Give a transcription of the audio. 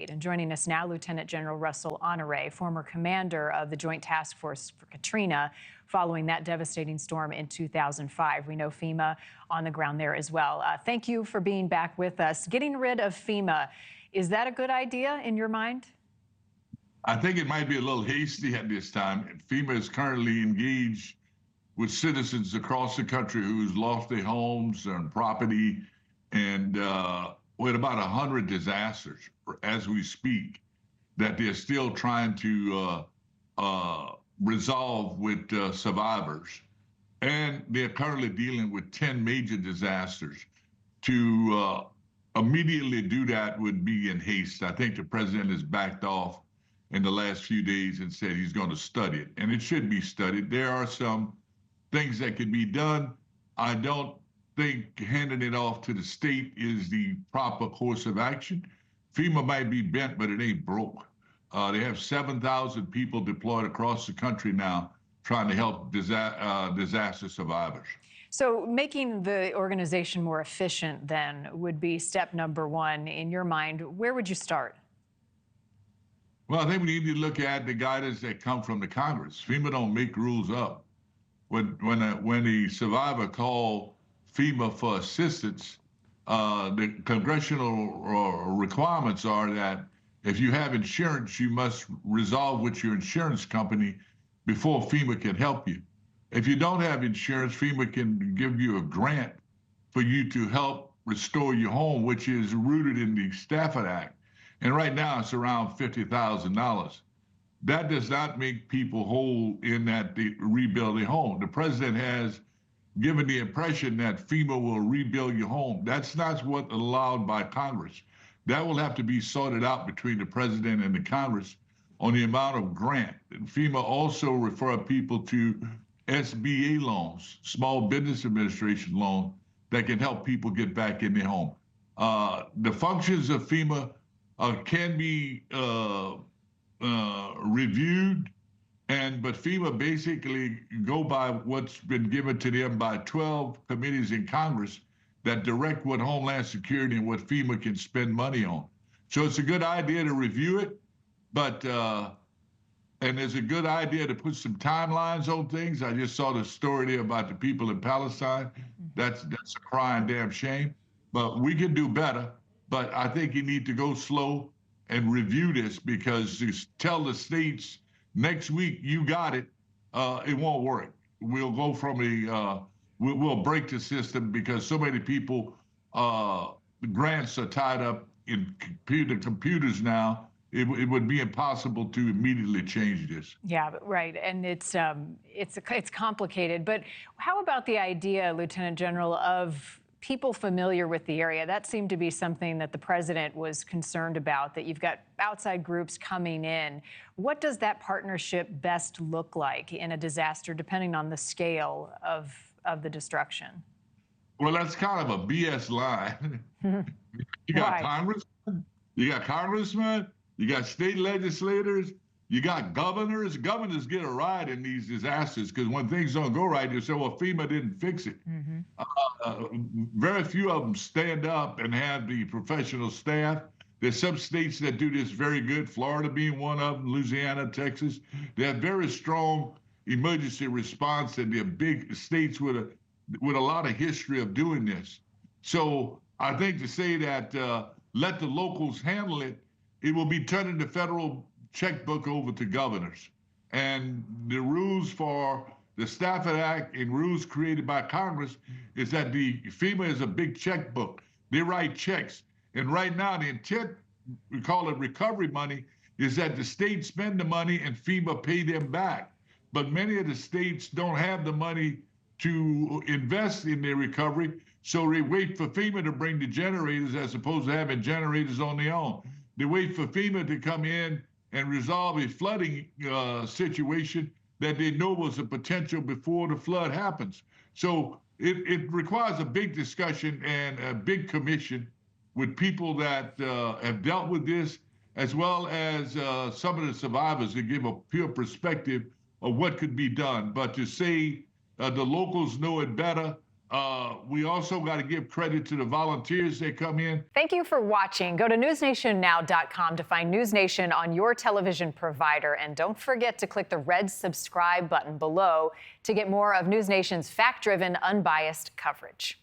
update. And joining us now, Lieutenant General Russel Honore, former commander of the Joint Task Force Katrina, following that devastating storm in 2005. We know FEMA on the ground there as well. Thank you for being back with us. Getting rid of FEMA, is that a good idea in your mind? I think it might be a little hasty at this time. FEMA is currently engaged with citizens across the country who's lost their homes and property, and with about 100 disasters as we speak that they're still trying to resolve with survivors. And they're currently dealing with 10 major disasters. To immediately do that would be in haste. I think the president has backed off in the last few days and said he's going to study it, and it should be studied. There are some things that can be done. I don't think handing it off to the state is the proper course of action. FEMA might be bent, but it ain't broke. They have 7,000 people deployed across the country now trying to help disaster survivors. So making the organization more efficient then would be step number one in your mind. Where would you start? Well, I think we need to look at the guidance that come from the Congress. FEMA don't make rules up. When a survivor called FEMA for assistance, the congressional requirements are that if you have insurance, you must resolve with your insurance company before FEMA can help you. If you don't have insurance, FEMA can give you a grant for you to help restore your home, which is rooted in the Stafford Act. And right now it's around $50,000. That does not make people whole in that they rebuild their home. The president has given the impression that FEMA will rebuild your home. That's not what's allowed by Congress. That will have to be sorted out between the president and the Congress on the amount of grant. And FEMA also refer people to SBA loans, Small Business Administration loan, that can help people get back in their home. The functions of FEMA can be reviewed, but FEMA basically go by what's been given to them by 12 committees in Congress that direct what Homeland Security and what FEMA can spend money on. So it's a good idea to review it, but and it's a good idea to put some timelines on things. I just saw the story there about the people in Palestine. That's a crying damn shame, but we can do better. But I think you need to go slow and review this, because to tell the states next week you got it, it won't work. We'll go from we'll break the system because so many people, grants are tied up in computers now. It would be impossible to immediately change this. Yeah, right, and it's complicated. But how about the idea, Lieutenant General, of people familiar with the area? That seemed to be something that the president was concerned about, that you've got outside groups coming in. What does that partnership best look like in a disaster, depending on the scale of the destruction? Well, that's kind of a BS line. You got congressmen, you got state legislators, you got governors. Governors get a ride in these disasters because when things don't go right, you say, well, FEMA didn't fix it. Very few of them stand up and have the professional staff. There's some states that do this very good, Florida being one of them, Louisiana, Texas. They have very strong emergency response, and they're big states with a lot of history of doing this. So I think to say that let the locals handle it, it will be turning the federal checkbook over to governors. And the rules for the Stafford Act and rules created by Congress is that the FEMA is a big checkbook. They write checks. And right now the intent, we call it recovery money, is that the states spend the money and FEMA pay them back. But many of the states don't have the money to invest in their recovery, so they wait for FEMA to bring the generators as opposed to having generators on their own. They wait for FEMA to come in and resolve a flooding situation that they know was a potential before the flood happens. So it requires a big discussion and a big commission with people that have dealt with this, as well as some of the survivors to give a pure perspective of what could be done. But to say the locals know it better, We also got to give credit to the volunteers that come in. Thank you for watching. Go to newsnationnow.com to find NewsNation on your television provider. And don't forget to click the red subscribe button below to get more of NewsNation's fact-driven, unbiased coverage.